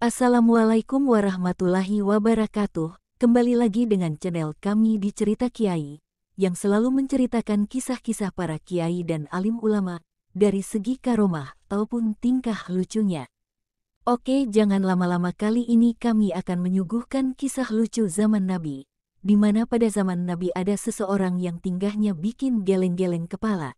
Assalamualaikum warahmatullahi wabarakatuh. Kembali lagi dengan channel kami di Cerita Kiai, yang selalu menceritakan kisah-kisah para kiai dan alim ulama, dari segi karomah ataupun tingkah lucunya. Oke, jangan lama-lama, kali ini kami akan menyuguhkan kisah lucu zaman Nabi, di mana pada zaman Nabi ada seseorang yang tingkahnya bikin geleng-geleng kepala.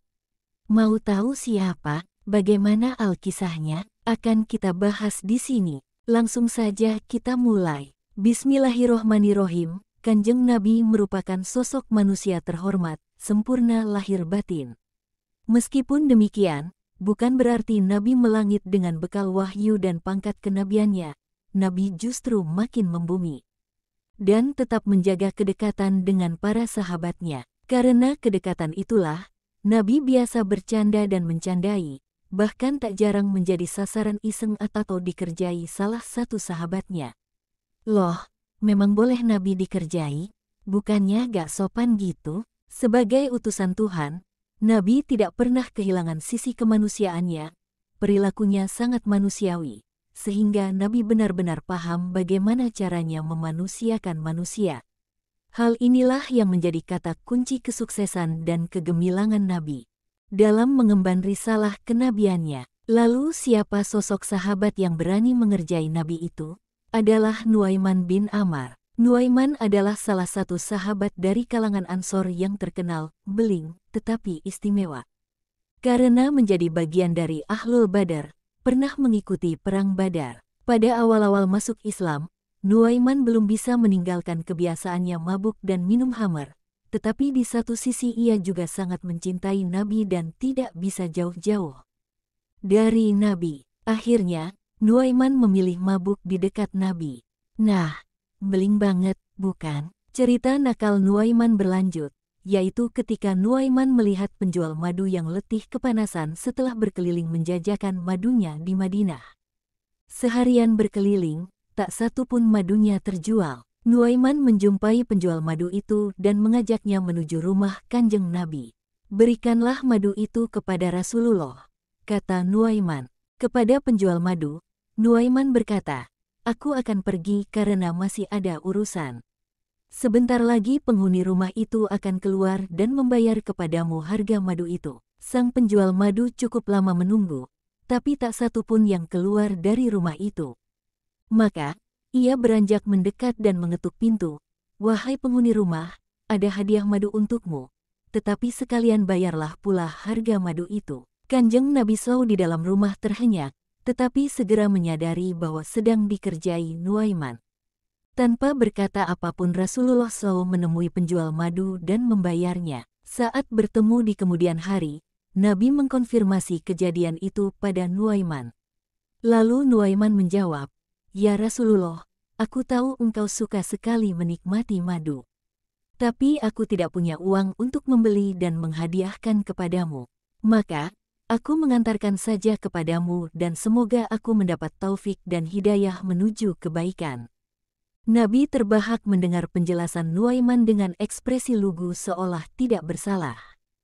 Mau tahu siapa? Bagaimana alkisahnya? Akan kita bahas di sini. Langsung saja kita mulai. Bismillahirrohmanirrohim. Kanjeng Nabi merupakan sosok manusia terhormat, sempurna lahir batin. Meskipun demikian, bukan berarti Nabi melangit dengan bekal wahyu dan pangkat kenabiannya. Nabi justru makin membumi. Dan tetap menjaga kedekatan dengan para sahabatnya. Karena kedekatan itulah, Nabi biasa bercanda dan mencandai, bahkan tak jarang menjadi sasaran iseng atau dikerjai salah satu sahabatnya. Loh, memang boleh Nabi dikerjai? Bukannya gak sopan gitu? Sebagai utusan Tuhan, Nabi tidak pernah kehilangan sisi kemanusiaannya. Perilakunya sangat manusiawi, sehingga Nabi benar-benar paham bagaimana caranya memanusiakan manusia. Hal inilah yang menjadi kata kunci kesuksesan dan kegemilangan Nabi dalam mengemban risalah kenabiannya. Lalu siapa sosok sahabat yang berani mengerjai Nabi itu? Adalah Nuaiman bin Ammar. Nuaiman adalah salah satu sahabat dari kalangan Ansor yang terkenal, beling, tetapi istimewa. Karena menjadi bagian dari Ahlul Badar, pernah mengikuti Perang Badar. Pada awal-awal masuk Islam, Nuaiman belum bisa meninggalkan kebiasaannya mabuk dan minum khamar. Tetapi di satu sisi ia juga sangat mencintai Nabi dan tidak bisa jauh-jauh dari Nabi. Akhirnya, Nuaiman memilih mabuk di dekat Nabi. Nah, beling banget, bukan? Cerita nakal Nuaiman berlanjut, yaitu ketika Nuaiman melihat penjual madu yang letih kepanasan setelah berkeliling menjajakan madunya di Madinah. Seharian berkeliling, tak satu pun madunya terjual. Nuaiman menjumpai penjual madu itu dan mengajaknya menuju rumah Kanjeng Nabi. "Berikanlah madu itu kepada Rasulullah," kata Nuaiman. Kepada penjual madu, Nuaiman berkata, "Aku akan pergi karena masih ada urusan. Sebentar lagi penghuni rumah itu akan keluar dan membayar kepadamu harga madu itu." Sang penjual madu cukup lama menunggu, tapi tak satu pun yang keluar dari rumah itu. Maka, ia beranjak mendekat dan mengetuk pintu. "Wahai penghuni rumah, ada hadiah madu untukmu. Tetapi sekalian bayarlah pula harga madu itu." Kanjeng Nabi SAW di dalam rumah terhenyak, tetapi segera menyadari bahwa sedang dikerjai Nuaiman. Tanpa berkata apapun, Rasulullah SAW menemui penjual madu dan membayarnya. Saat bertemu di kemudian hari, Nabi mengkonfirmasi kejadian itu pada Nuaiman. Lalu Nuaiman menjawab, "Ya Rasulullah, aku tahu engkau suka sekali menikmati madu. Tapi aku tidak punya uang untuk membeli dan menghadiahkan kepadamu. Maka, aku mengantarkan saja kepadamu dan semoga aku mendapat taufik dan hidayah menuju kebaikan." Nabi terbahak mendengar penjelasan Nuaiman dengan ekspresi lugu seolah tidak bersalah.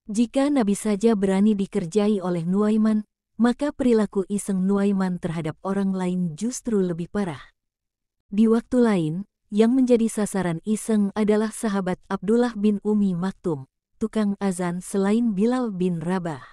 Jika Nabi saja berani dikerjai oleh Nuaiman, maka perilaku iseng Nuaiman terhadap orang lain justru lebih parah. Di waktu lain, yang menjadi sasaran iseng adalah sahabat Abdullah bin Ummi Maktum, tukang azan selain Bilal bin Rabah.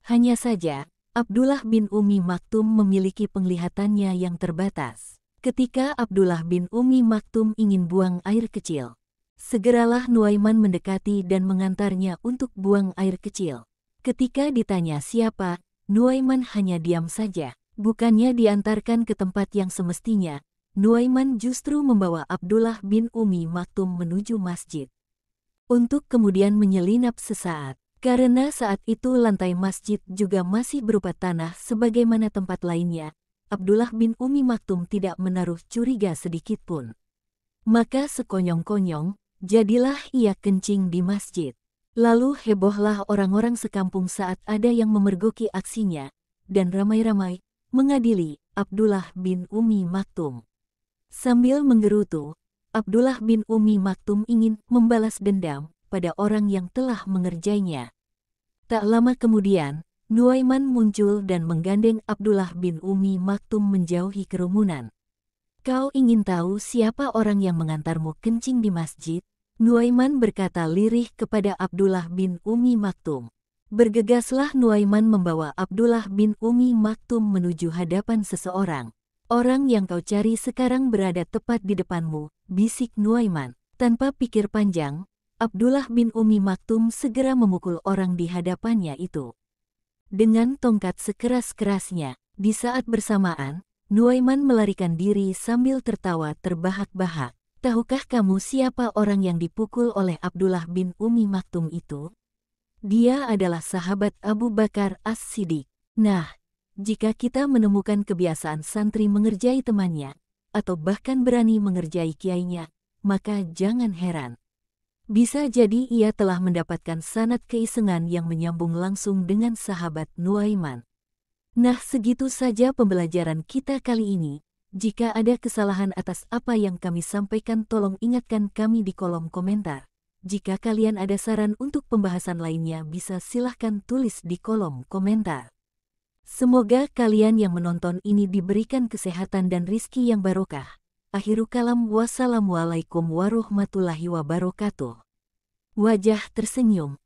Hanya saja, Abdullah bin Ummi Maktum memiliki penglihatannya yang terbatas. Ketika Abdullah bin Ummi Maktum ingin buang air kecil, segeralah Nuaiman mendekati dan mengantarnya untuk buang air kecil. Ketika ditanya siapa, Nuaiman hanya diam saja. Bukannya diantarkan ke tempat yang semestinya, Nuaiman justru membawa Abdullah bin Ummi Maktum menuju masjid, untuk kemudian menyelinap sesaat. Karena saat itu lantai masjid juga masih berupa tanah sebagaimana tempat lainnya, Abdullah bin Ummi Maktum tidak menaruh curiga sedikitpun. Maka sekonyong-konyong, jadilah ia kencing di masjid. Lalu hebohlah orang-orang sekampung saat ada yang memergoki aksinya, dan ramai-ramai mengadili Abdullah bin Ummi Maktum. Sambil menggerutu, Abdullah bin Ummi Maktum ingin membalas dendam pada orang yang telah mengerjainya. Tak lama kemudian, Nuaiman muncul dan menggandeng Abdullah bin Ummi Maktum menjauhi kerumunan. Kau ingin tahu siapa orang yang mengantarmu kencing di masjid? Nuaiman berkata lirih kepada Abdullah bin Ummi Maktum. Bergegaslah Nuaiman membawa Abdullah bin Ummi Maktum menuju hadapan seseorang. Orang yang kau cari sekarang berada tepat di depanmu, bisik Nuaiman. Tanpa pikir panjang, Abdullah bin Ummi Maktum segera memukul orang di hadapannya itu. Dengan tongkat sekeras-kerasnya, di saat bersamaan, Nuaiman melarikan diri sambil tertawa terbahak-bahak. Tahukah kamu siapa orang yang dipukul oleh Abdullah bin Ummi Maktum itu? Dia adalah sahabat Abu Bakar As-Siddiq. Nah, jika kita menemukan kebiasaan santri mengerjai temannya, atau bahkan berani mengerjai kiainya, maka jangan heran. Bisa jadi ia telah mendapatkan sanad keisengan yang menyambung langsung dengan sahabat Nuaiman. Nah, segitu saja pembelajaran kita kali ini. Jika ada kesalahan atas apa yang kami sampaikan, tolong ingatkan kami di kolom komentar. Jika kalian ada saran untuk pembahasan lainnya, bisa silahkan tulis di kolom komentar. Semoga kalian yang menonton ini diberikan kesehatan dan rizki yang barokah. Akhiru kalam, wassalamualaikum warahmatullahi wabarakatuh. Wajah tersenyum.